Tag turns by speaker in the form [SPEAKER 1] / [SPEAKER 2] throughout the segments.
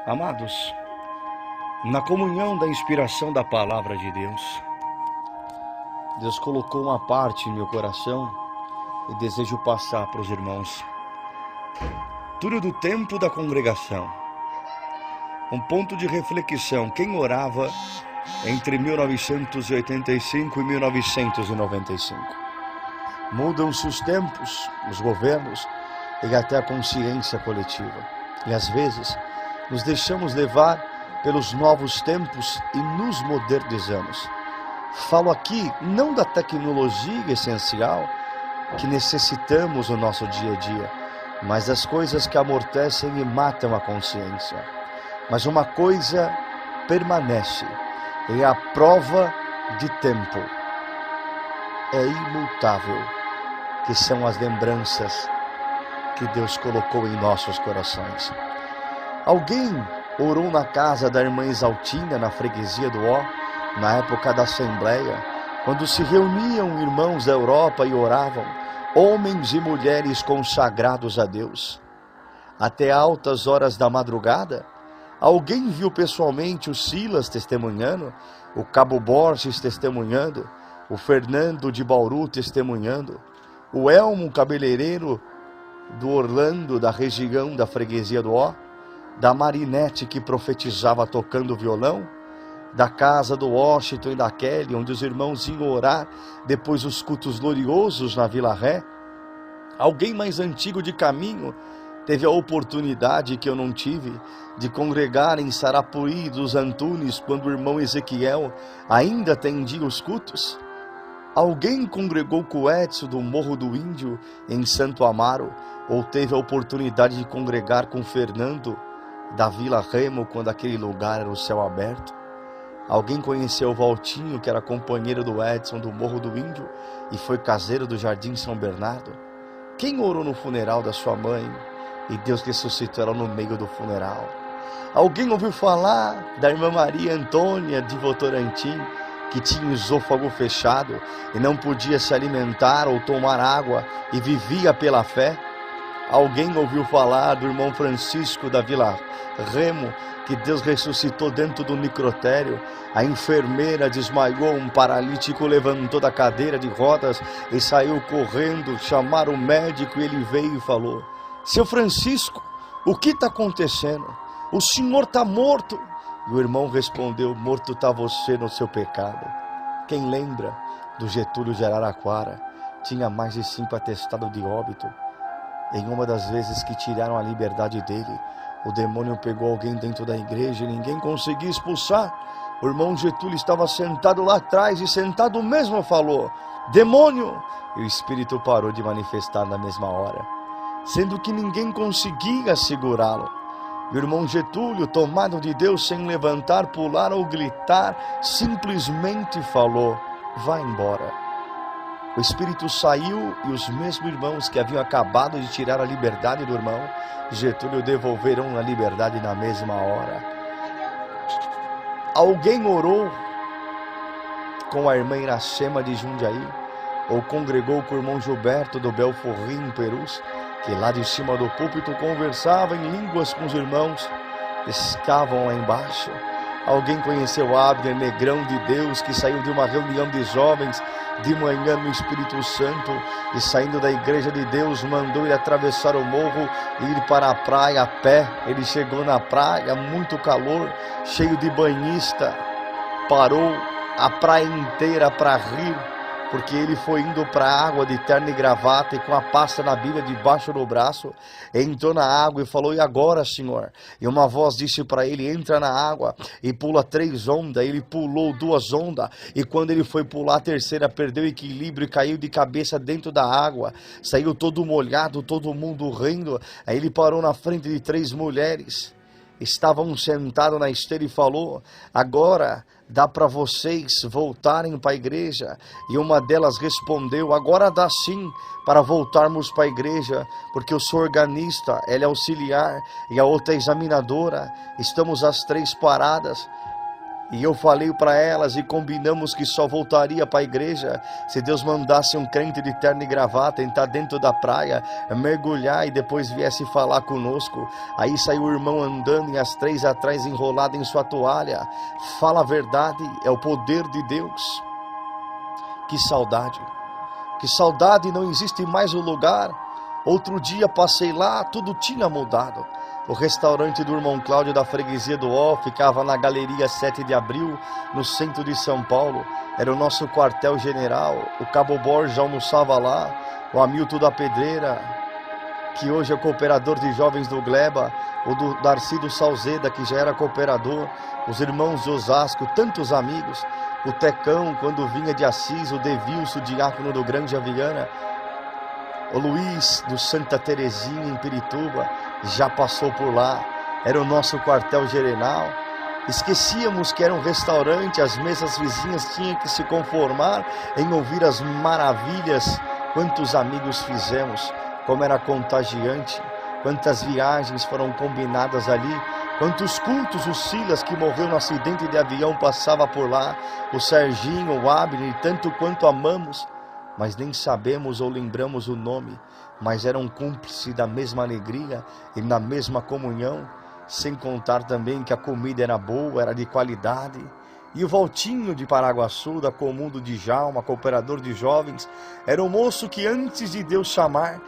[SPEAKER 1] Amados, na comunhão da inspiração da palavra de Deus, Deus colocou uma parte em meu coração e desejo passar para os irmãos. Tudo do tempo da congregação. Um ponto de reflexão: quem orava entre 1985 e 1995? Mudam-se os tempos, os governos e até a consciência coletiva. E às vezes nos deixamos levar pelos novos tempos e nos modernizamos. Falo aqui não da tecnologia essencial que necessitamos no nosso dia a dia, mas das coisas que amortecem e matam a consciência. Mas uma coisa permanece, é a prova de tempo. É imutável, que são as lembranças que Deus colocou em nossos corações. Alguém orou na casa da irmã Exaltina, na freguesia do Ó, na época da Assembleia, quando se reuniam irmãos da Europa e oravam, homens e mulheres consagrados a Deus. Até altas horas da madrugada, alguém viu pessoalmente o Silas testemunhando, o Cabo Borges testemunhando, o Fernando de Bauru testemunhando, o Elmo cabeleireiro do Orlando, da região da freguesia do Ó, da Marinete que profetizava tocando violão, da casa do Washington e da Kelly, onde os irmãos iam orar depois dos cultos gloriosos na Vila Ré. Alguém mais antigo de caminho teve a oportunidade que eu não tive de congregar em Sarapuí dos Antunes, quando o irmão Ezequiel ainda atendia os cultos. Alguém congregou com o Edson do Morro do Índio em Santo Amaro, ou teve a oportunidade de congregar com o Fernando da Vila Remo, quando aquele lugar era o céu aberto. Alguém conheceu o Valtinho, que era companheiro do Edson do Morro do Índio e foi caseiro do Jardim São Bernardo? Quem orou no funeral da sua mãe e Deus ressuscitou ela no meio do funeral? Alguém ouviu falar da irmã Maria Antônia de Votorantim, que tinha o esôfago fechado e não podia se alimentar ou tomar água e vivia pela fé? Alguém ouviu falar do irmão Francisco da Vila Remo, que Deus ressuscitou dentro do necrotério? A enfermeira desmaiou, um paralítico levantou da cadeira de rodas e saiu correndo, chamaram o médico e ele veio e falou: seu Francisco, o que está acontecendo? O senhor está morto. E o irmão respondeu: morto está você no seu pecado. Quem lembra do Getúlio de Araraquara? Tinha mais de 5 atestados de óbito. Em uma das vezes que tiraram a liberdade dele, o demônio pegou alguém dentro da igreja e ninguém conseguia expulsar. O irmão Getúlio estava sentado lá atrás e sentado mesmo falou: demônio! E o espírito parou de manifestar na mesma hora, sendo que ninguém conseguia segurá-lo. E o irmão Getúlio, tomado de Deus, sem levantar, pular ou gritar, simplesmente falou: vá embora. O espírito saiu e os mesmos irmãos que haviam acabado de tirar a liberdade do irmão Getúlio devolveram a liberdade na mesma hora. Alguém orou com a irmã Iracema de Jundiaí, ou congregou com o irmão Gilberto do Belforrim, Perus, que lá de cima do púlpito conversava em línguas com os irmãos que estavam lá embaixo. Alguém conheceu Abner Negrão de Deus, que saiu de uma reunião de jovens de manhã no Espírito Santo e saindo da igreja de Deus mandou ele atravessar o morro e ir para a praia a pé. Ele chegou na praia, muito calor, cheio de banhista, parou a praia inteira para rir, porque ele foi indo para a água de terno e gravata e com a pasta na Bíblia debaixo do braço, entrou na água e falou: e agora, Senhor? E uma voz disse para ele: entra na água e pula 3 ondas. Ele pulou 2 ondas e quando ele foi pular a terceira, perdeu o equilíbrio e caiu de cabeça dentro da água, saiu todo molhado, todo mundo rindo. Aí ele parou na frente de 3 mulheres, estavam sentados na esteira e falou: agora dá para vocês voltarem para a igreja? E uma delas respondeu: agora dá sim para voltarmos para a igreja, porque eu sou organista, ela é auxiliar e a outra é examinadora, estamos as 3 paradas. E eu falei para elas e combinamos que só voltaria para a igreja se Deus mandasse um crente de terno e gravata entrar dentro da praia, mergulhar e depois viesse falar conosco. Aí saiu o irmão andando e as 3 atrás enrolado em sua toalha. Fala a verdade, é o poder de Deus. Que saudade, não existe mais o lugar. Outro dia passei lá, tudo tinha mudado. O restaurante do irmão Cláudio da freguesia do Ó ficava na Galeria 7 de Abril, no centro de São Paulo. Era o nosso quartel-general. O Cabo Borja almoçava lá. O Hamilton da Pedreira, que hoje é cooperador de jovens do Gleba. O do Darcy do Salzeda, que já era cooperador. Os irmãos de Osasco, tantos amigos. O Tecão, quando vinha de Assis. O Devilso, diácono do Grande Aviana. O Luiz do Santa Terezinha em Pirituba já passou por lá, era o nosso quartel-general. Esquecíamos que era um restaurante, as mesas vizinhas tinham que se conformar em ouvir as maravilhas. Quantos amigos fizemos, como era contagiante, quantas viagens foram combinadas ali, quantos cultos. O Silas, que morreu no acidente de avião, passava por lá, o Serginho, o Abner, tanto quanto amamos, mas nem sabemos ou lembramos o nome, mas eram cúmplices da mesma alegria e na mesma comunhão, sem contar também que a comida era boa, era de qualidade. E o Valtinho de Paraguaçu, da Comum do Djalma, cooperador de jovens, era um moço que antes de Deus chamar,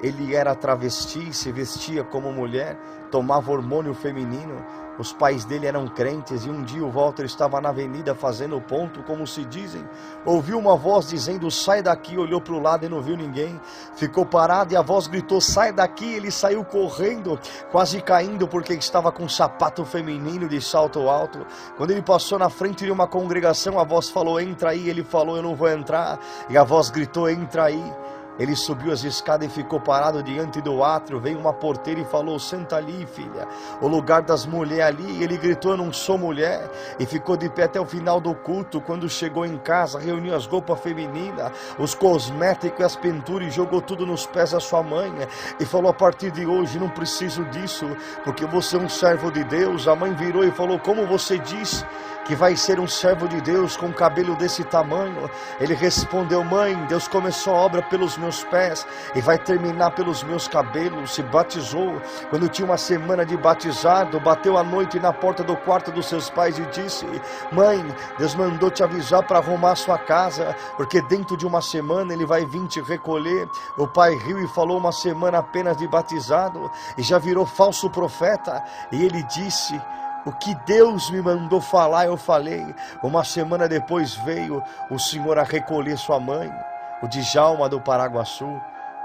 [SPEAKER 1] ele era travesti, se vestia como mulher, tomava hormônio feminino. Os pais dele eram crentes e um dia o Walter estava na avenida fazendo ponto, como se dizem. Ouviu uma voz dizendo: sai daqui. Olhou para o lado e não viu ninguém. Ficou parado e a voz gritou: sai daqui. Ele saiu correndo, quase caindo, porque estava com um sapato feminino de salto alto. Quando ele passou na frente de uma congregação, a voz falou: entra aí. Ele falou: eu não vou entrar. E a voz gritou: entra aí. Ele subiu as escadas e ficou parado diante do átrio. Veio uma porteira e falou: senta ali, filha, o lugar das mulheres ali. Ele gritou: eu não sou mulher. E ficou de pé até o final do culto. Quando chegou em casa, reuniu as roupas femininas, os cosméticos e as pinturas, e jogou tudo nos pés da sua mãe. E falou: a partir de hoje não preciso disso, porque você é um servo de Deus. A mãe virou e falou: como você diz que vai ser um servo de Deus com cabelo desse tamanho? Ele respondeu: mãe, Deus começou a obra pelos meus pés e vai terminar pelos meus cabelos. Se batizou quando tinha uma semana de batizado, bateu à noite na porta do quarto dos seus pais e disse: mãe, Deus mandou te avisar para arrumar a sua casa, porque dentro de uma semana ele vai vir te recolher. O pai riu e falou: uma semana apenas de batizado e já virou falso profeta. E ele disse: o que Deus me mandou falar, eu falei. Uma semana depois veio o Senhor a recolher sua mãe. O Djalma do Paraguaçu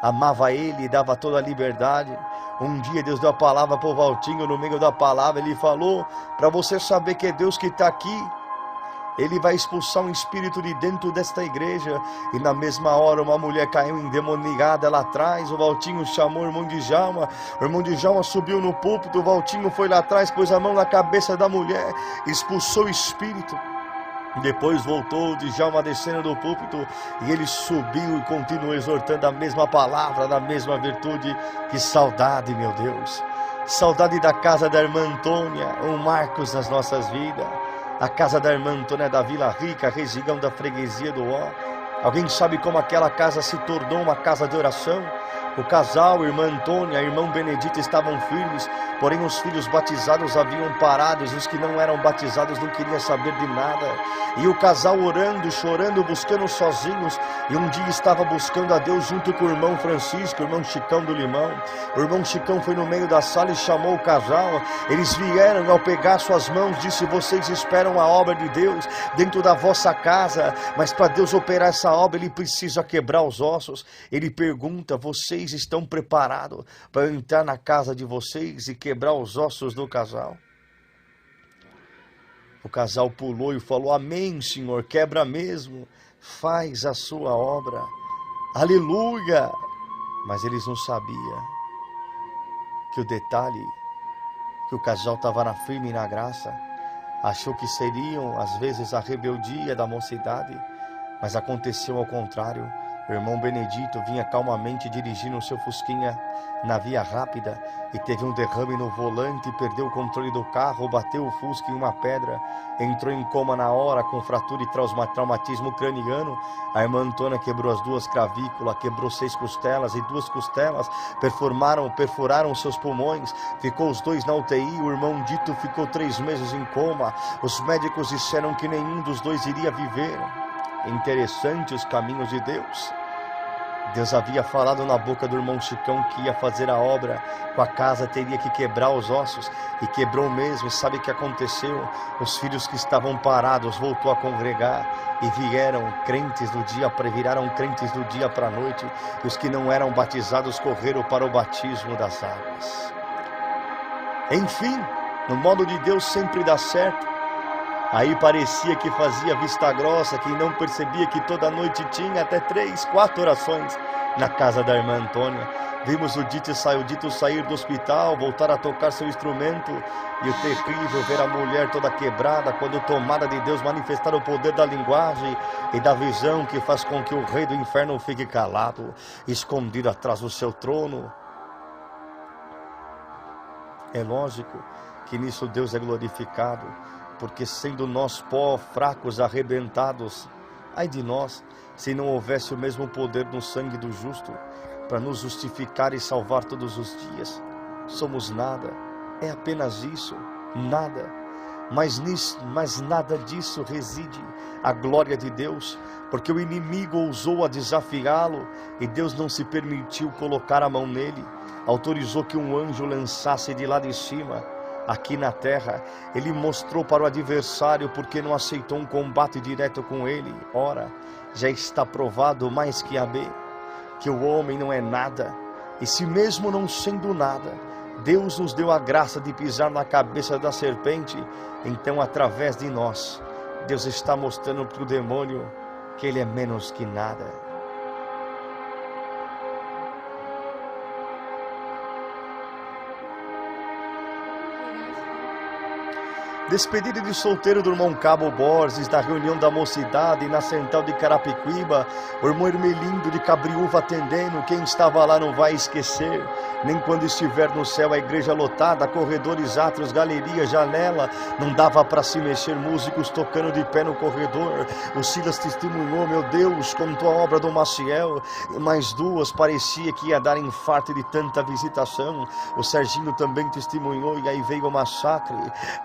[SPEAKER 1] amava ele e dava toda a liberdade. Um dia Deus deu a palavra para o Valtinho. No meio da palavra ele falou: para você saber que é Deus que está aqui, ele vai expulsar um espírito de dentro desta igreja. E na mesma hora uma mulher caiu endemoniada lá atrás. O Valtinho chamou o irmão Djalma. O irmão Djalma subiu no púlpito. O Valtinho foi lá atrás, pôs a mão na cabeça da mulher, expulsou o espírito. Depois voltou o Djalma descendo do púlpito e ele subiu e continuou exortando a mesma palavra, da mesma virtude. Que saudade, meu Deus! Saudade da casa da irmã Antônia, um Marcos nas nossas vidas. A casa da irmã Antônia da Vila Rica, região da freguesia do Ó. Alguém sabe como aquela casa se tornou uma casa de oração? O casal, a irmã Antônia, irmão Benedito estavam firmes, porém os filhos batizados haviam parado, e os que não eram batizados não queriam saber de nada. E o casal orando, chorando, buscando sozinhos, e um dia estava buscando a Deus junto com o irmão Francisco, o irmão Chicão do Limão. O irmão Chicão foi no meio da sala e chamou o casal. Eles vieram, ao pegar suas mãos, disse: vocês esperam a obra de Deus dentro da vossa casa, mas para Deus operar essa obra, Ele precisa quebrar os ossos. Ele pergunta: vocês estão preparados para eu entrar na casa de vocês e quebrar os ossos do casal? O casal pulou e falou: amém, Senhor, quebra mesmo, faz a sua obra, aleluia. Mas eles não sabiam que o detalhe, que o casal estava na firme e na graça, achou que seriam às vezes a rebeldia da mocidade, mas aconteceu ao contrário. O irmão Benedito vinha calmamente dirigindo o seu fusquinha na via rápida e teve um derrame no volante, perdeu o controle do carro, bateu o fusca em uma pedra, entrou em coma na hora com fratura e traumatismo craniano. A irmã Antônia quebrou as 2 clavículas, quebrou 6 costelas e 2 costelas perfuraram seus pulmões, ficou os 2 na UTI. O irmão Dito ficou 3 meses em coma. Os médicos disseram que nenhum dos 2 iria viver. Interessante os caminhos de Deus. Deus havia falado na boca do irmão Chicão que ia fazer a obra com a casa, teria que quebrar os ossos, e quebrou mesmo. E sabe o que aconteceu? Os filhos que estavam parados voltou a congregar e viraram crentes do dia para a noite, e os que não eram batizados correram para o batismo das águas. Enfim, no modo de Deus sempre dá certo. Aí parecia que fazia vista grossa, que não percebia que toda noite tinha até 3, 4 orações na casa da irmã Antônia. Vimos o Dito sair do hospital, voltar a tocar seu instrumento, e o terrível ver a mulher toda quebrada, quando tomada de Deus, manifestar o poder da linguagem e da visão, que faz com que o rei do inferno fique calado, escondido atrás do seu trono. É lógico que nisso Deus é glorificado, porque sendo nós pó, fracos, arrebentados, ai de nós, se não houvesse o mesmo poder no sangue do justo, para nos justificar e salvar todos os dias. Somos nada, é apenas isso, nada. Mas nada disso reside a glória de Deus, porque o inimigo ousou a desafiá-lo, e Deus não se permitiu colocar a mão nele, autorizou que um anjo lançasse de lá de cima, aqui na terra. Ele mostrou para o adversário porque não aceitou um combate direto com ele. Ora, já está provado mais que a B, que o homem não é nada, e se mesmo não sendo nada, Deus nos deu a graça de pisar na cabeça da serpente. Então, através de nós, Deus está mostrando para o demônio que ele é menos que nada. Despedida de solteiro do irmão Cabo Borges, da reunião da mocidade na central de Carapicuíba, o irmão Hermelindo de Cabriúva atendendo. Quem estava lá não vai esquecer, nem quando estiver no céu a igreja lotada, corredores, átrios, galeria, janela, não dava para se mexer, músicos tocando de pé no corredor. O Silas testemunhou, meu Deus, contou a obra do Maciel, mais 2, parecia que ia dar infarto de tanta visitação. O Serginho também testemunhou, e aí veio o massacre.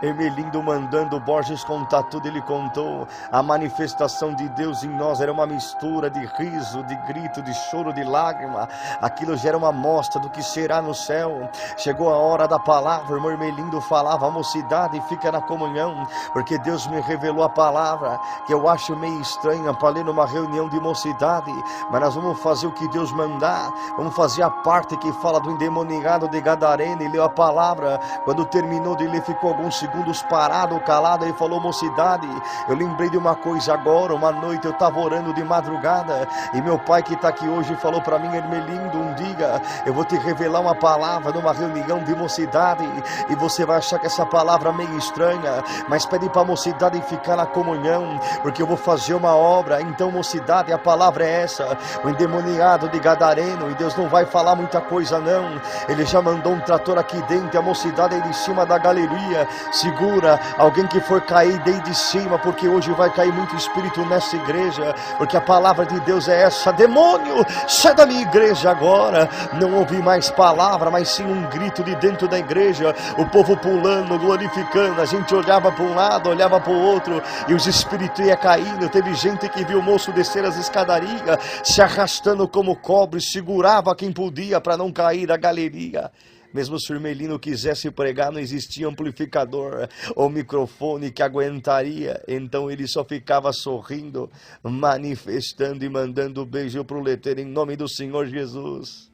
[SPEAKER 1] Hermelindo mandando Borges contar tudo, ele contou. A manifestação de Deus em nós era uma mistura de riso, de grito, de choro, de lágrima. Aquilo já era uma amostra do que será no céu. Chegou a hora da palavra, o irmão Hermelindo falava, a mocidade fica na comunhão, porque Deus me revelou a palavra, que eu acho meio estranha para ler numa reunião de mocidade, mas nós vamos fazer o que Deus mandar, vamos fazer a parte que fala do endemoniado de Gadareno. E leu a palavra, quando terminou de ler ficou alguns segundos parado, calado, ele falou, mocidade, eu lembrei de uma coisa agora. Uma noite eu estava orando de madrugada, e meu pai que está aqui hoje falou para mim, Hermelindo, um dia eu vou te revelar uma palavra numa reunião de mocidade, e você vai achar que essa palavra é meio estranha, mas pede para a mocidade ficar na comunhão, porque eu vou fazer uma obra. Então, mocidade, a palavra é essa, o endemoniado de Gadareno, e Deus não vai falar muita coisa não, ele já mandou um trator aqui dentro, a mocidade aí de cima da galeria, segura alguém que for cair daí de cima, porque hoje vai cair muito espírito nessa igreja, porque a palavra de Deus é essa, demônio, sai da minha igreja agora. Não ouvi mais palavra, mas sim um grito de dentro da igreja, o povo pulando, glorificando, a gente olhava para um lado, olhava para o outro, e os espíritos iam caindo. Teve gente que viu o moço descer as escadarias, se arrastando como cobre, segurava quem podia para não cair da galeria. Mesmo se o Hermelino quisesse pregar, não existia amplificador ou microfone que aguentaria. Então ele só ficava sorrindo, manifestando e mandando beijo para o letreiro em nome do Senhor Jesus.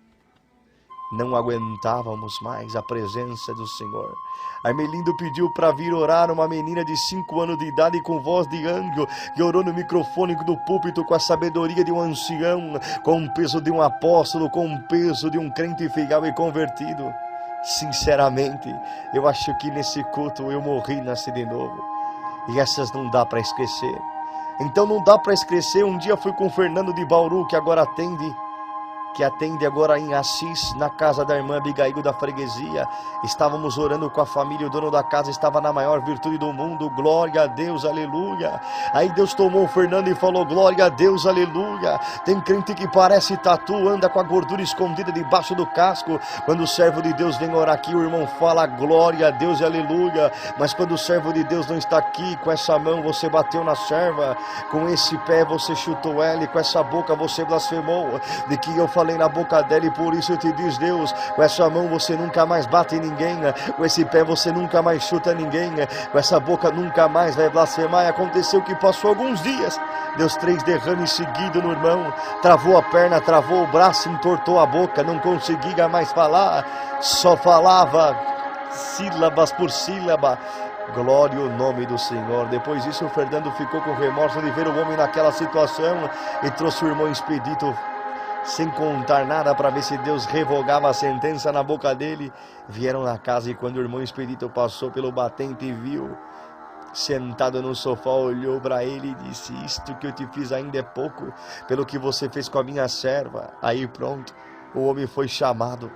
[SPEAKER 1] Não aguentávamos mais a presença do Senhor. Hermelindo pediu para vir orar, uma menina de 5 anos de idade com voz de anjo, que orou no microfone do púlpito com a sabedoria de um ancião, com o peso de um apóstolo, com o peso de um crente fiel e convertido. Sinceramente, eu acho que nesse culto eu morri e nasci de novo. E essas não dá para esquecer. Então não dá para esquecer, um dia fui com o Fernando de Bauru, que atende agora em Assis, na casa da irmã Abigail da freguesia. Estávamos orando com a família, o dono da casa estava na maior virtude do mundo, glória a Deus, aleluia. Aí Deus tomou o Fernando e falou, glória a Deus, aleluia. Tem crente que parece tatu, anda com a gordura escondida debaixo do casco. Quando o servo de Deus vem orar aqui, o irmão fala, glória a Deus, aleluia. Mas quando o servo de Deus não está aqui, com essa mão você bateu na serva, com esse pé você chutou ela, e com essa boca você blasfemou, de que eu falei na boca dela, e por isso eu te diz, Deus, com essa mão você nunca mais bate em ninguém, com esse pé você nunca mais chuta ninguém, com essa boca nunca mais vai blasfemar. E aconteceu que passou alguns dias, Deus 3 derrames seguidos no irmão, travou a perna, travou o braço, entortou a boca, não conseguia mais falar, só falava sílabas por sílaba. Glória ao nome do Senhor. Depois disso o Fernando ficou com remorso de ver o homem naquela situação e trouxe o irmão Expedito sem contar nada para ver se Deus revogava a sentença na boca dele. Vieram na casa e quando o irmão Expedito passou pelo batente e viu sentado no sofá, olhou para ele e disse, isto que eu te fiz ainda é pouco pelo que você fez com a minha serva. Aí pronto, o homem foi chamado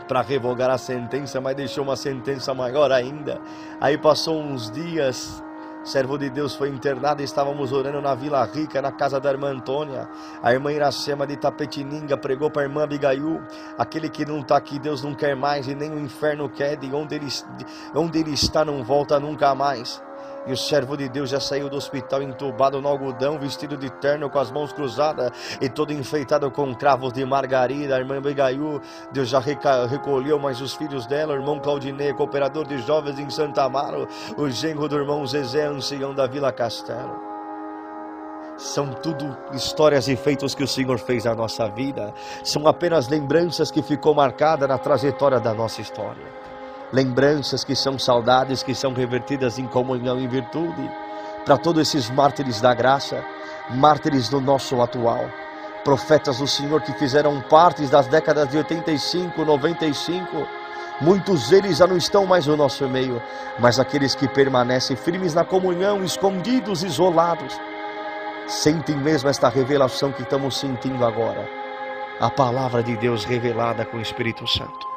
[SPEAKER 1] para revogar a sentença, mas deixou uma sentença maior ainda. Aí passou uns dias, servo de Deus foi internado, estávamos orando na Vila Rica, na casa da irmã Antônia. A irmã Iracema de Tapetininga pregou para a irmã Abigail, aquele que não está aqui Deus não quer mais, e nem o inferno quer, de onde ele está não volta nunca mais. E o servo de Deus já saiu do hospital entubado no algodão, vestido de terno, com as mãos cruzadas e todo enfeitado com cravos de margarida. A irmã Abigail, Deus já recolheu mais os filhos dela. O irmão Claudinei, cooperador de jovens em Santa Amaro. O genro do irmão Zezé, ancião da Vila Castelo. São tudo histórias e feitos que o Senhor fez na nossa vida. São apenas lembranças que ficou marcada na trajetória da nossa história. Lembranças que são saudades, que são revertidas em comunhão e virtude. Para todos esses mártires da graça, mártires do nosso atual, profetas do Senhor que fizeram parte das décadas de 85, 95, muitos deles já não estão mais no nosso meio, mas aqueles que permanecem firmes na comunhão, escondidos, isolados, sentem mesmo esta revelação que estamos sentindo agora, a palavra de Deus revelada com o Espírito Santo.